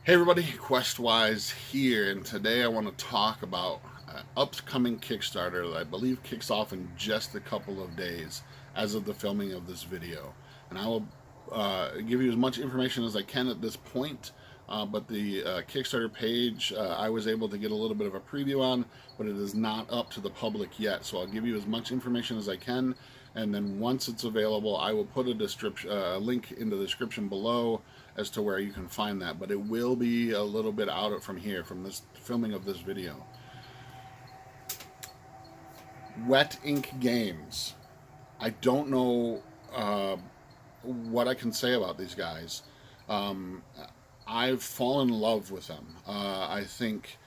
Hey everybody, Questwise here, and today I want to talk about an upcoming Kickstarter that I believe kicks off in just a couple of days as of the filming of this video. And I will give you as much information as I can at this point, but the Kickstarter page I was able to get a little bit of a preview on, but it is not up to the public yet. So I'll give you as much information as I can, and then once it's available, I will put a link in the description below as to where you can find that. But it will be a little bit out from here, from this filming of this video. Wet Ink Games. I don't know what I can say about these guys. Um, I've fallen in love with them. I think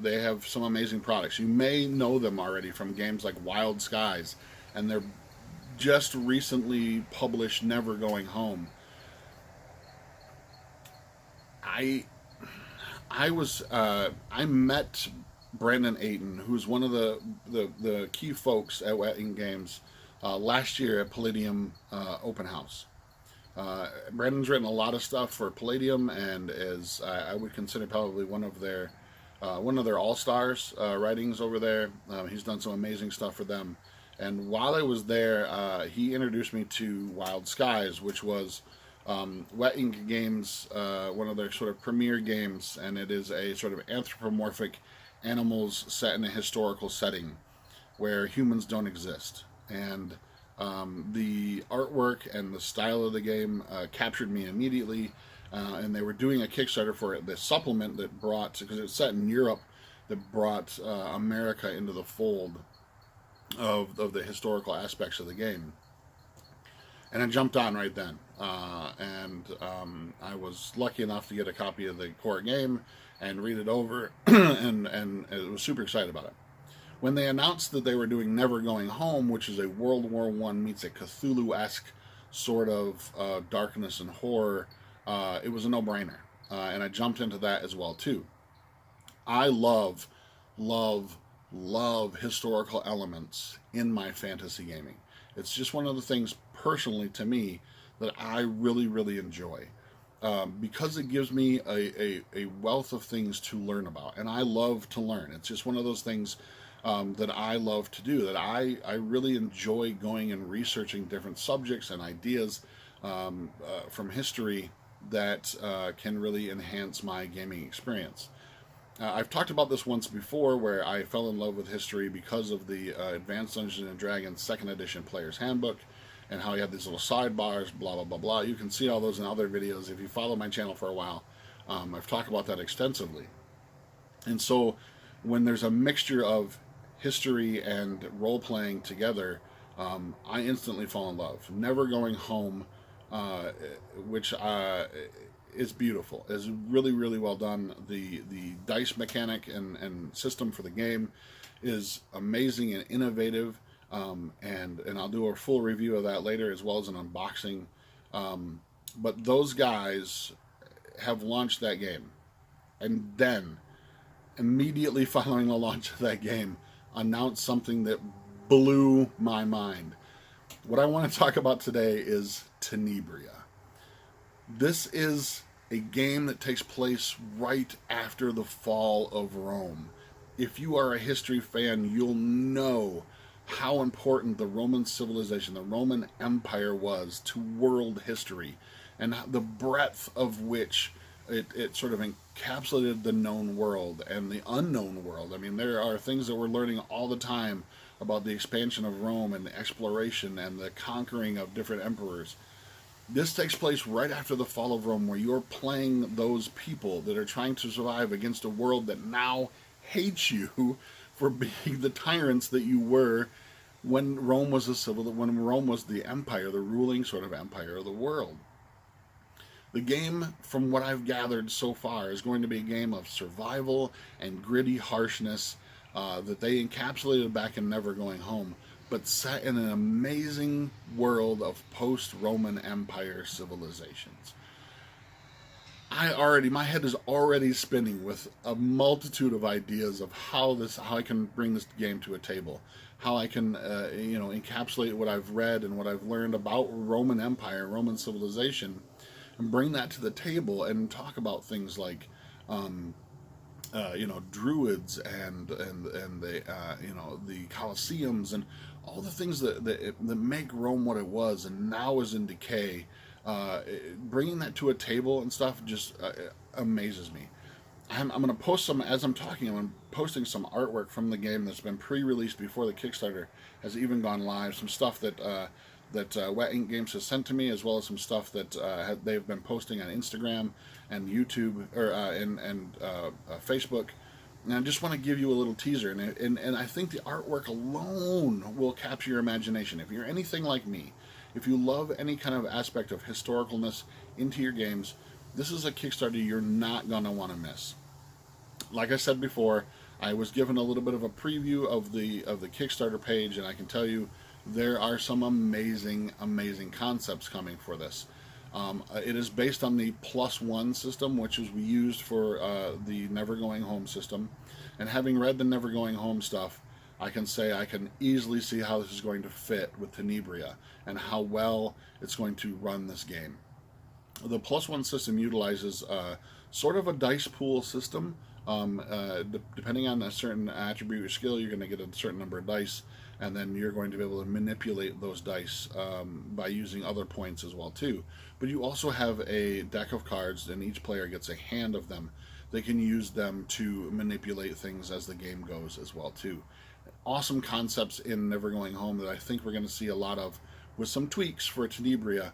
they have some amazing products. You may know them already from games like Wild Skies, and their just recently published Never Going Home. I I met Brandon Aiden, who's one of the key folks at Wet Ink Games, last year at Palladium Open House. Brandon's written a lot of stuff for Palladium, and is I would consider probably one of their all stars writings over there. He's done some amazing stuff for them. And while I was there, he introduced me to Wild Skies, which was Wet Ink Games, one of their sort of premier games, and it is a sort of anthropomorphic animals set in a historical setting where humans don't exist. And the artwork and the style of the game captured me immediately. And they were doing a Kickstarter for it, the supplement that brought, because it's set in Europe, that brought America into the fold of the historical aspects of the game. And I jumped on right then. I was lucky enough to get a copy of the core game and read it over, and I was super excited about it. When they announced that they were doing Never Going Home, which is a World War One meets a Cthulhu-esque sort of darkness and horror, it was a no-brainer, and I jumped into that as well too. I love, love, love historical elements in my fantasy gaming. It's just one of the things personally to me that I really, really enjoy. Because it gives me a wealth of things to learn about, and I love to learn. It's just one of those things that I love to do, that I really enjoy going and researching different subjects and ideas from history that can really enhance my gaming experience. I've talked about this once before, where I fell in love with history because of the Advanced Dungeons and Dragons 2nd Edition Player's Handbook, and how you have these little sidebars, blah, blah, blah, blah. You can see all those in other videos. If you follow my channel for a while, I've talked about that extensively. And so when there's a mixture of history and role-playing together, I instantly fall in love. Never Going Home, which is beautiful. Is really, really well done. The dice mechanic and system for the game is amazing and innovative. And I'll do a full review of that later, as well as an unboxing. But those guys have launched that game, and then immediately following the launch of that game, announced something that blew my mind. What I want to talk about today is Tenebria. This is a game that takes place right after the fall of Rome. If you are a history fan, you'll know how important the Roman civilization, the Roman Empire, was to world history, and the breadth of which it sort of encapsulated the known world and the unknown world. I mean, there are things that we're learning all the time about the expansion of Rome and the exploration and the conquering of different emperors. This takes place right after the fall of Rome, where you're playing those people that are trying to survive against a world that now hates you for being the tyrants that you were when Rome was when Rome was the empire, the ruling sort of empire of the world. The game, from what I've gathered so far, is going to be a game of survival and gritty harshness that they encapsulated back in Never Going Home, but set in an amazing world of post-Roman Empire civilizations. My head is already spinning with a multitude of ideas of how I can bring this game to a table, how I can encapsulate what I've read and what I've learned about Roman Empire, Roman civilization, and bring that to the table and talk about things like druids and the the Colosseums and all the things that make Rome what it was and now is in decay. Bringing that to a table and stuff just amazes me. I'm going to post some as I'm talking. I'm posting some artwork from the game that's been pre-released before the Kickstarter has even gone live. Some stuff that Wet Ink Games has sent to me, as well as some stuff that they've been posting on Instagram and YouTube or Facebook. And I just want to give you a little teaser, and I think the artwork alone will capture your imagination. If you're anything like me, if you love any kind of aspect of historicalness into your games, this is a Kickstarter you're not going to want to miss. Like I said before, I was given a little bit of a preview of the Kickstarter page, and I can tell you there are some amazing concepts coming for this. It is based on the +1 system, which is we used for the Never Going Home system. And having read the Never Going Home stuff, I can say I can easily see how this is going to fit with Tenebria and how well it's going to run this game. The +1 system utilizes sort of a dice pool system. Depending on a certain attribute or skill, you're going to get a certain number of dice, and then you're going to be able to manipulate those dice by using other points as well too. But you also have a deck of cards, and each player gets a hand of them. They can use them to manipulate things as the game goes as well too. Awesome concepts in Never Going Home that I think we're going to see a lot of with some tweaks for Tenebria.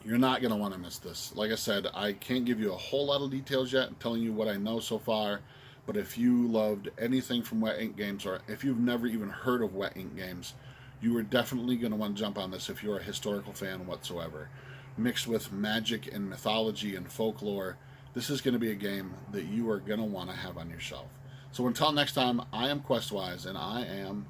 You're not going to want to miss this. Like I said, I can't give you a whole lot of details yet. I'm telling you what I know so far. But if you loved anything from Wet Ink Games, or if you've never even heard of Wet Ink Games, you are definitely going to want to jump on this if you're a historical fan whatsoever. Mixed with magic and mythology and folklore, this is going to be a game that you are going to want to have on your shelf. So until next time, I am Questwise, and I am